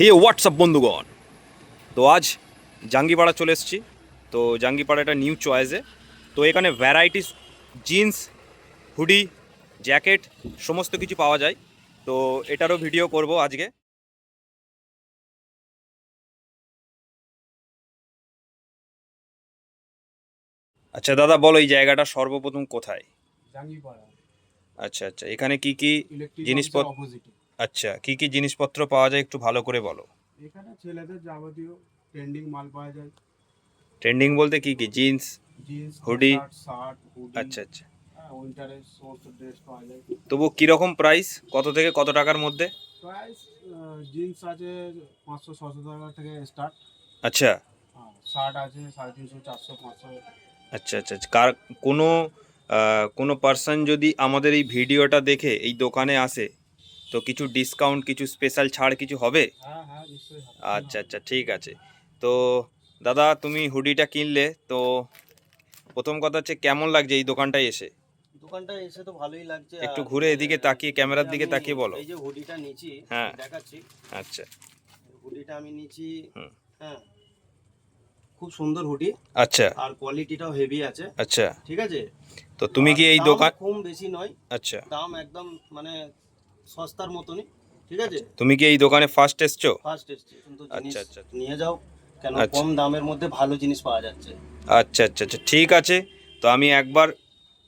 হে WhatsApp বন্ধুগণ। তো আজ জাঙ্গিপাড়া চলে এসেছি। তো জাঙ্গিপাড়া একটা নিউ চয়েসে। তো এখানে ভ্যারাইটিস জিন্স, হুডি, জ্যাকেট সমস্ত কিছু পাওয়া যায়। তো এটারও ভিডিও করব আজকে। আচ্ছা দাদা, বলো এই জায়গাটা সর্বপ্রথম কোথায়? জাঙ্গিপাড়া আচ্ছা আচ্ছা, এখানে কি কি ইলেকট্রিক অফিসের জিনিসপত্র? অপোজিটে। আচ্ছা, কি কি জিনিসপত্র পাওয়া যায় একটু ভালো করে বলো। এখানে ছেলেদের যাবতীয় ট্রেন্ডিং মাল পাওয়া যায়। ট্রেন্ডিং বলতে কি কি? জিন্স, জিন্স, টি হুডি? শার্ট, শার্ট, হুডি, আচ্ছা আচ্ছা। হ্যাঁ, উইন্টারের সমস্ত ড্রেস পাওয়া যায়। তবু কীরকম প্রাইস, কত থেকে কত টাকার মধ্যে? প্রাইস জিন্স আছে 500-600 টাকা থেকে স্টার্ট। আচ্ছা শার্ট আছে 350, 400, 500। আচ্ছা আচ্ছা আচ্ছা। কোনো কোনো পার্সন যদি আমাদের এই ভিডিওটা দেখে এই দোকানে আসে, তো কিছু ডিসকাউন্ট, কিছু স্পেশাল ছাড় কিছু হবে? হ্যাঁ হ্যাঁ, নিশ্চয়ই হবে, কেন আচ্ছা হবে আচ্ছা, না? ঠিক আছে। তো দাদা, তুমি হুডিটা কিনলে, তো প্রথম কথা হচ্ছে কেমন লাগছে এই দোকানটায় এসে? দোকানটা এসে তো ভালোই লাগছে। একটু আর ঘুরে এদিকে তাকিয়ে, এই যে ক্যামেরার দিকে আমি তাকিয়ে বলো। এই যে হুডিটা নিচ্ছি, হ্যাঁ। দেখাচ্ছি। আচ্ছা। হুডিটা আমি নিচ্ছি। হুম। হ্যাঁ, খুব সুন্দর হুডি। আচ্ছা আর কোয়ালিটিটাও হেভি আছে। আচ্ছা। ঠিক আছে। তো তুমি আর কি এই দাম দোকান? খুব বেশি নয়। আচ্ছা দাম একদম মানে সস্তার মতনই। ঠিক আছে। আচ্ছা, তুমি কি এই দোকানে ফার্স্ট এসছো? ফার্স্ট এসছি, কিন্তু জিনিস আচ্ছা আচ্ছা নিয়ে যাও, কেন আচ্ছা কম দামের মধ্যে ভালো জিনিস পাওয়া যাচ্ছে। আচ্ছা আচ্ছা আচ্ছা, ঠিক আছে। তো আমি একবার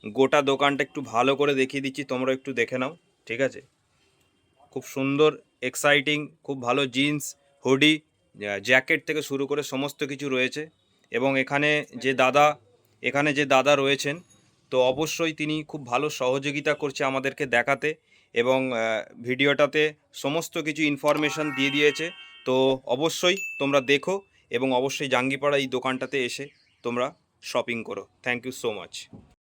গোটা দোকানটা একটু ভালো করে দেখিয়ে দিচ্ছি, তোমরা একটু দেখে নাও। ঠিক আছে। খুব সুন্দর, এক্সাইটিং, খুব ভালো জিন্স, হুডি, জ্যাকেট থেকে শুরু করে সমস্ত কিছু রয়েছে। এবং এখানে যে দাদা রয়েছেন, তো অবশ্যই তিনি খুব ভালো সহযোগিতা করছে আমাদেরকে দেখাতে, এবং ভিডিওটাতে সমস্ত কিছু ইনফরমেশন দিয়ে দিয়েছে। তো অবশ্যই তোমরা দেখো, এবং অবশ্যই জাঙ্গিপাড়া এই দোকানটাতে এসে তোমরা শপিং করো। Thank you so much.